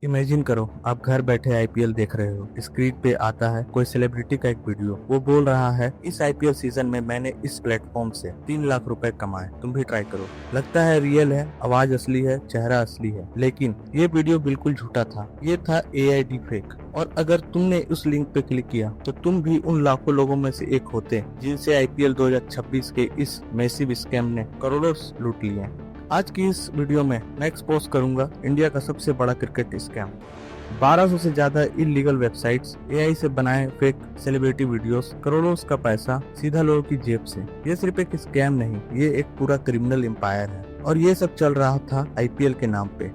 Imagine करो, आप घर बैठे आईपीएल देख रहे हो। स्क्रीन पे आता है कोई सेलिब्रिटी का एक वीडियो। वो बोल रहा है, इस आईपीएल सीजन में मैंने इस प्लेटफॉर्म से 3 लाख रुपए कमाए, तुम भी ट्राई करो। लगता है रियल है, आवाज असली है, चेहरा असली है, लेकिन ये वीडियो बिल्कुल झूठा था। ये था एआई डिफेक। और अगर तुमने उस लिंक पे क्लिक किया तो तुम भी उन लाखों लोगों में से एक होते जिनसे आईपीएल 2026 के इस मैसिव स्कैम ने करोड़ों लूट लिए। आज की इस वीडियो में मैं एक्सपोज करूंगा इंडिया का सबसे बड़ा क्रिकेट स्कैम। 1200 से ज्यादा इलीगल वेबसाइट्स, एआई से बनाए फेक सेलिब्रिटी वीडियोस, करोड़ों का पैसा सीधा लोगों की जेब से। ये सिर्फ एक स्कैम नहीं, ये एक पूरा क्रिमिनल एम्पायर है। और ये सब चल रहा था आईपीएल के नाम पे।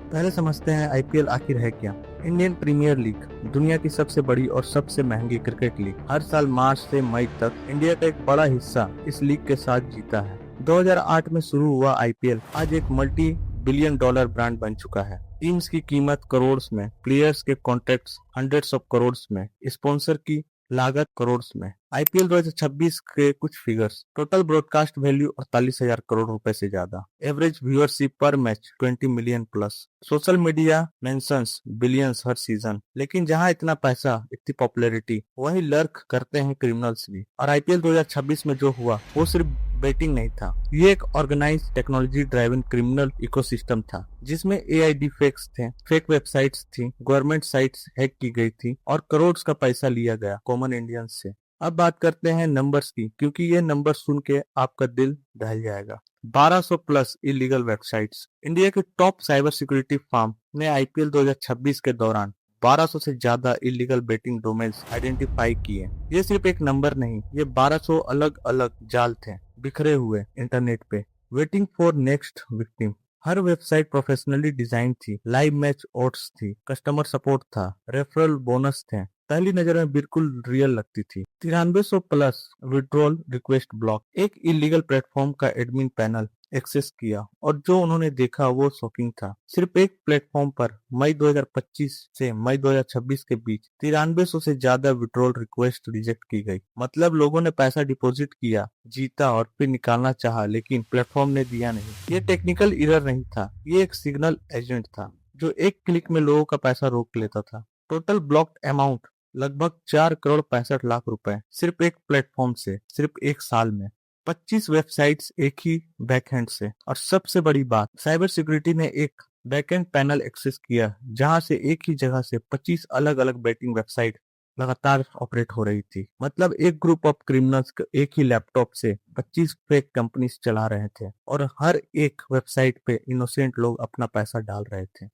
पहले समझते हैं आईपीएल आखिर है क्या। इंडियन प्रीमियर लीग दुनिया की सबसे बड़ी और सबसे महंगी क्रिकेट लीग। हर साल मार्च से मई तक इंडिया का एक बड़ा हिस्सा इस लीग के साथ जीता है। 2008 में शुरू हुआ आईपीएल आज एक मल्टी बिलियन डॉलर ब्रांड बन चुका है। टीम्स की कीमत करोड़ में, प्लेयर्स के कॉन्ट्रैक्ट्स हंड्रेड्स ऑफ करोड़ में, स्पॉन्सर की लागत करोड़ में। आईपीएल 2026 के कुछ figures. Total broadcast value 48,000 crore रुपए से ज्यादा। एवरेज व्यूअरशिप पर match 20 million plus. Social media mentions billions हर सीजन। लेकिन जहां इतना पैसा, इतनी पॉपुलैरिटी, वहीं लर्क करते हैं क्रिमिनल्स भी। और आईपीएल 2026 में जो हुआ वो सिर्फ बेटिंग नहीं था, ये एक organise technology driven criminal ecosystem था जिसमें एआई डिफेक्ट्स थे, फेक वेबसाइट्स थी, गवर्नमेंट साइट्स हैक की गई थी और करोड़ का पैसा लिया गया कॉमन इंडियंस से। अब बात करते हैं नंबर्स की, क्योंकि ये नंबर सुन के आपका दिल दहल जाएगा। 1200 प्लस इलीगल वेबसाइट्स। इंडिया के टॉप साइबर सिक्योरिटी फर्म ने आईपीएल 2026 के दौरान 1200 से ज्यादा इलीगल बेटिंग डोमेन्स आइडेंटिफाई किए। ये सिर्फ एक नंबर नहीं, ये 1200 अलग अलग जाल थे, बिखरे हुए इंटरनेट पे, waiting for next victim. Her website professionally design थी, लाइव मैच ओड्स थी, कस्टमर सपोर्ट था, रेफरल बोनस थे। पहली नजर में बिल्कुल रियल लगती थी। 9300 प्लस विड्रॉल रिक्वेस्ट ब्लॉक। एक इलीगल प्लेटफॉर्म का एडमिन पैनल एक्सेस किया और जो उन्होंने देखा वो शॉकिंग था। सिर्फ एक प्लेटफॉर्म पर मई 2025 से मई 2026 के बीच 9300 से ज्यादा विड्रॉल रिक्वेस्ट रिजेक्ट की गई। मतलब लोगों ने पैसा डिपॉजिट किया, जीता और फिर निकालना चाहा, लेकिन प्लेटफॉर्म ने दिया नहीं। ये टेक्निकल एरर नहीं था, ये एक सिग्नल एजेंट था जो एक क्लिक में लोगों का पैसा रोक लेता था। टोटल ब्लॉक्ड अमाउंट लगभग 4 करोड़ 65 लाख रुपए, सिर्फ एक प्लेटफॉर्म से, सिर्फ एक साल में। 25 वेबसाइट्स एक ही बैकएंड से। और सबसे बड़ी बात, साइबर सिक्योरिटी ने एक बैकएंड पैनल एक्सेस किया जहां से एक ही जगह से 25 अलग अलग बेटिंग वेबसाइट लगातार ऑपरेट हो रही थी। मतलब एक ग्रुप ऑफ क्रिमिनल्स एक ही लैपटॉप से 25 फेक कंपनीज चला रहे थे और हर एक वेबसाइट पे इनोसेंट लोग अपना पैसा डाल रहे थे।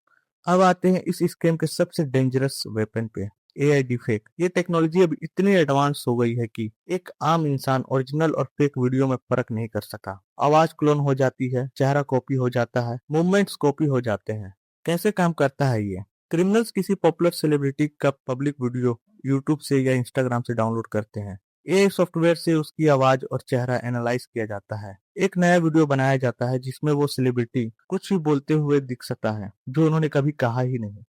अब आते हैं इस स्कैम के सबसे डेंजरस वेपन पे, एआई डिफेक। ये टेक्नोलॉजी अब इतनी एडवांस हो गई है कि एक आम इंसान ओरिजिनल और फेक वीडियो में फर्क नहीं कर सका। आवाज क्लोन हो जाती है, चेहरा कॉपी हो जाता है, मूवमेंट्स कॉपी हो जाते हैं। कैसे काम करता है ये? क्रिमिनल्स किसी पॉपुलर सेलिब्रिटी का पब्लिक वीडियो यूट्यूब से या इंस्टाग्राम से डाउनलोड करते हैं। एआई सॉफ्टवेयर से उसकी आवाज और चेहरा एनालाइज किया जाता है। एक नया वीडियो बनाया जाता है जिसमें वो सेलिब्रिटी कुछ भी बोलते हुए दिख सकता है जो उन्होंने कभी कहा ही नहीं।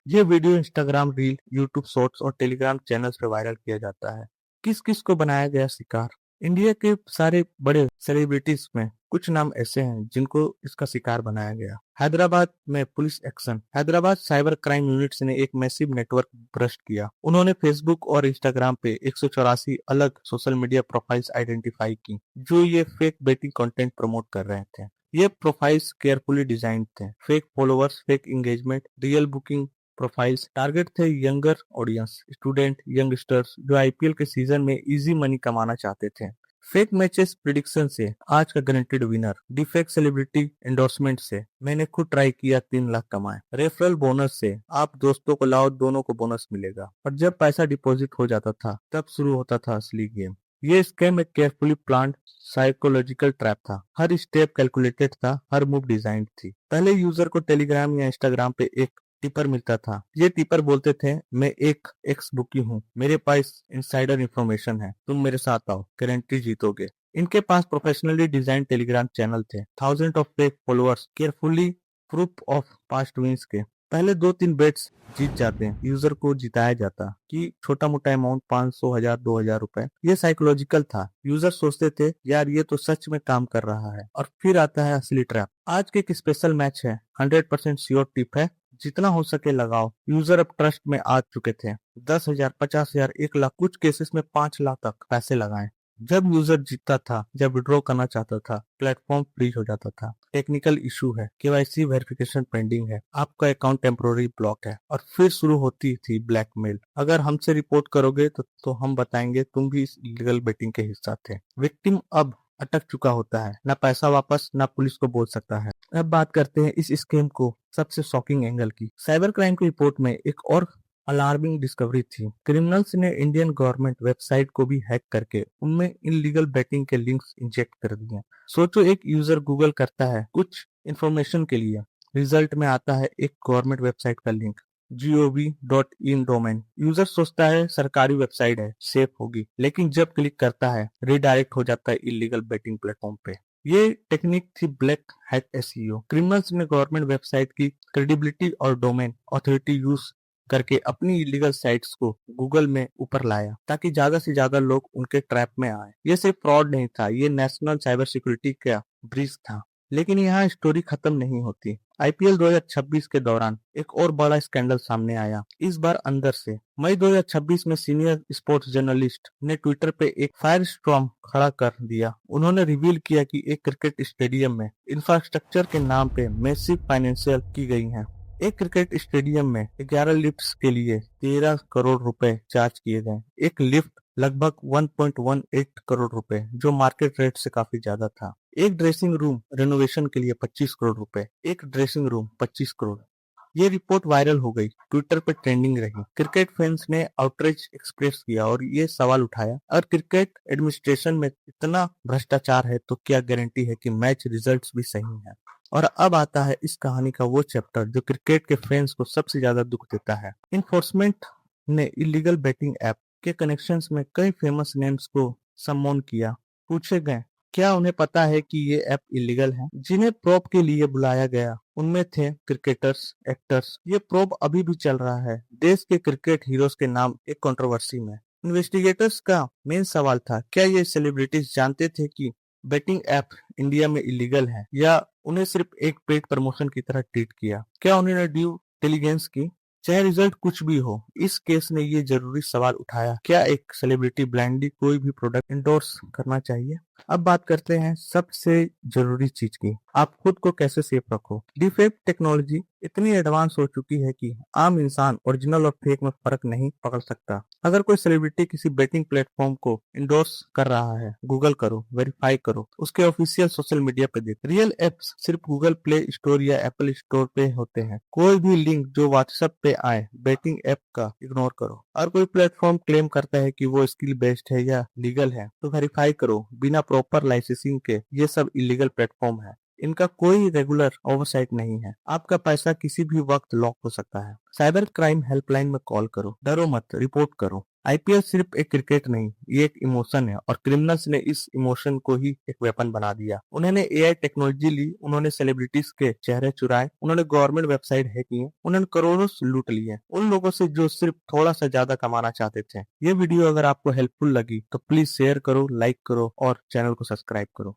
ये video Instagram reel, YouTube shorts और टेलीग्राम चैनल्स पे वायरल किया जाता है। किस किस को बनाया गया शिकार? इंडिया के सारे बड़े सेलिब्रिटीज में कुछ नाम ऐसे हैं जिनको इसका शिकार बनाया गया। हैदराबाद में police action. Hyderabad cyber crime units ने एक मैसिव नेटवर्क भ्रष्ट किया। उन्होंने फेसबुक और इंस्टाग्राम पे 184 अलग सोशल मीडिया प्रोफाइल्स आइडेंटिफाई की जो ये फेक बेटिंग कंटेंट प्रमोट कर रहे थे। ये प्रोफाइल्स केयरफुली डिजाइंड थे। Fake followers, fake engagement, real booking profiles. Target थे यंगर ऑडियंस, स्टूडेंट, यंगस्टर्स जो आईपीएल के सीजन में इजी मनी कमाना चाहते थे। फेक मैचेस प्रिडिक्शन से आज का guaranteed winner. Defect celebrity endorsement से मैंने खुद ट्राई किया, 3 लाख कमाए। रेफरल बोनस से आप दोस्तों को लाओ, दोनों को बोनस मिलेगा। और जब पैसा डिपॉजिट हो जाता था तब शुरू होता था असली गेम। ये स्कैम एक केयरफुली प्लान्ड साइकोलॉजिकल ट्रैप था। हर स्टेप कैलकुलेटेड था, हर मूव डिजाइंड थी। पहले यूजर को टेलीग्राम या इंस्टाग्राम पे एक टिपर मिलता था। ये टिपर बोलते थे, मैं एक एक्स बुकी हूँ, मेरे पास इनसाइडर इंफॉर्मेशन है, तुम मेरे साथ आओ, गारंटी जीतोगे। इनके पास प्रोफेशनली डिजाइन टेलीग्राम चैनल थे, thousand of fake followers, carefully proof of past wins के। पहले 2-3 बेट्स जीत जाते हैं, यूजर को जिताया जाता कि छोटा मोटा अमाउंट 500, 1000, 2000 रुपए, ये साइकोलॉजिकल था। यूजर सोचते थे यार ये तो सच में काम कर रहा है। और फिर आता है असली ट्रैप। आज के एक स्पेशल मैच है, 100% श्योर टिप है, जितना हो सके लगाओ। यूजर अब ट्रस्ट में आ चुके थे। 10,000, 50,000, 1 लाख, कुछ केसेस में 5 लाख तक पैसे लगाए। जब यूजर जीतता था, जब विड्रॉ करना चाहता था, प्लेटफॉर्म फ्रीज हो जाता था। टेक्निकल इशू है, केवाईसी वेरिफिकेशन पेंडिंग है, आपका अकाउंट टेम्पोररी ब्लॉक है। और फिर शुरू होती थी ब्लैकमेल। अगर हमसे रिपोर्ट करोगे तो हम बताएंगे तुम भी इस इलीगल बेटिंग के हिस्सा थे। विक्टिम अब अटक चुका होता है, ना पैसा वापस, ना पुलिस को बोल सकता है। अब बात करते हैं इस स्कीम को सबसे शॉकिंग एंगल की। साइबर क्राइम की रिपोर्ट में एक और अलार्मिंग डिस्कवरी थी। क्रिमिनल्स ने इंडियन गवर्नमेंट वेबसाइट को भी हैक करके उनमें इलीगल बेटिंग के लिंक्स इंजेक्ट कर दिए। सोचो, एक यूजर गूगल करता है कुछ इंफॉर्मेशन के लिए, रिजल्ट में आता है एक गवर्नमेंट वेबसाइट का लिंक, gov.in डोमेन। यूजर सोचता है सरकारी वेबसाइट है, सेफ होगी, लेकिन जब क्लिक करता है रिडायरेक्ट हो जाता है इलीगल बेटिंग प्लेटफॉर्म पे। ये टेक्निक थी ब्लैक हैट एसईओ। क्रिमिनल्स ने गवर्नमेंट वेबसाइट की क्रेडिबिलिटी और डोमेन ऑथोरिटी यूज करके अपनी इलीगल साइट्स को गूगल में ऊपर लाया, ताकि ज्यादा से ज्यादा लोग उनके ट्रैप में आए। ये सिर्फ फ्रॉड नहीं था, ये नेशनल साइबर सिक्योरिटी का ब्रीच था। लेकिन यहाँ स्टोरी खत्म नहीं होती। आईपीएल 2026 के दौरान एक और बड़ा स्कैंडल सामने आया, इस बार अंदर से। मई 2026 में सीनियर स्पोर्ट्स जर्नलिस्ट ने ट्विटर पे एक फायर स्टॉर्म खड़ा कर दिया। उन्होंने रिवील किया कि एक क्रिकेट स्टेडियम में इंफ्रास्ट्रक्चर के नाम पे मैसिव फाइनेंशियल की गई है। एक क्रिकेट स्टेडियम में 11 लिफ्ट्स के लिए 13 करोड़ रुपए चार्ज किए गए। एक लिफ्ट लगभग 1.18 करोड़ रुपए, जो मार्केट रेट से काफी ज्यादा था। एक ड्रेसिंग रूम रेनोवेशन के लिए 25 करोड़ रुपए, एक ड्रेसिंग रूम 25 करोड़। ये रिपोर्ट वायरल हो गई, ट्विटर पर ट्रेंडिंग रही। क्रिकेट फैंस ने आउटरीच एक्सप्रेस किया और ये सवाल उठाया, अगर क्रिकेट एडमिनिस्ट्रेशन में इतना भ्रष्टाचार है तो क्या गारंटी है कि मैच रिजल्ट्स भी सही हैं। और अब आता है इस कहानी का वो चैप्टर जो क्रिकेट के फैंस को सबसे ज्यादा दुख देता है। इन्फोर्समेंट ने इलीगल बेटिंग ऐप के कनेक्शंस में कई फेमस नेम्स को सम्मोन किया। पूछे गए क्या उन्हें पता है कि ये ऐप इलीगल है। जिन्हें प्रोब के लिए बुलाया गया उनमें थे क्रिकेटर्स, एक्टर्स। ये प्रोब अभी भी चल रहा है, देश के क्रिकेट हीरोज के नाम एक कंट्रोवर्सी में। इन्वेस्टिगेटर्स का मेन सवाल था, क्या ये सेलिब्रिटीज जानते थे कि बेटिंग ऐप इंडिया में इलीगल है, या उन्हें सिर्फ एक पेड प्रमोशन की तरह ट्रीट किया। क्या उन्होंने ड्यू डिलिजेंस की। चाहे रिजल्ट कुछ भी हो, इस केस ने ये जरूरी सवाल उठाया, क्या एक सेलिब्रिटी ब्लाइंडली कोई भी प्रोडक्ट इंडोर्स करना चाहिए। अब बात करते हैं सबसे जरूरी चीज की, आप खुद को कैसे सेफ रखो। डीफेक टेक्नोलॉजी इतनी एडवांस हो चुकी है कि आम इंसान ओरिजिनल और फेक में फर्क नहीं पकड़ सकता। अगर कोई सेलिब्रिटी किसी बेटिंग प्लेटफॉर्म को इंडोर्स कर रहा है, गूगल करो, वेरीफाई करो, उसके ऑफिशियल सोशल मीडिया पे देखो। रियल एप्स सिर्फ गूगल प्ले स्टोर या एप्पल स्टोर पे होते हैं। कोई भी लिंक जो व्हाट्सएप पे आए बेटिंग ऐप का इग्नोर करो। और कोई प्लेटफॉर्म क्लेम करता है कि वो स्किल बेस्ड है या लीगल है तो वेरीफाई करो। बिना प्रॉपर लाइसेंसिंग के ये सब इलीगल प्लेटफॉर्म है, इनका कोई रेगुलर ओवरसाइट नहीं है। आपका पैसा किसी भी वक्त लॉक हो सकता है। साइबर क्राइम हेल्पलाइन में कॉल करो, डरो मत, रिपोर्ट करो। आईपीएल सिर्फ एक क्रिकेट नहीं, ये एक इमोशन है, और क्रिमिनल्स ने इस इमोशन को ही एक वेपन बना दिया। उन्होंने एआई टेक्नोलॉजी ली, उन्होंने सेलिब्रिटीज के चेहरे चुराए, उन्होंने गवर्नमेंट वेबसाइट हैक किए, उन्होंने करोड़ों लूट लिए उन लोगों से जो सिर्फ थोड़ा सा ज्यादा कमाना चाहते थे। ये वीडियो अगर आपको हेल्पफुल लगी तो प्लीज शेयर करो, लाइक करो और चैनल को सब्सक्राइब करो।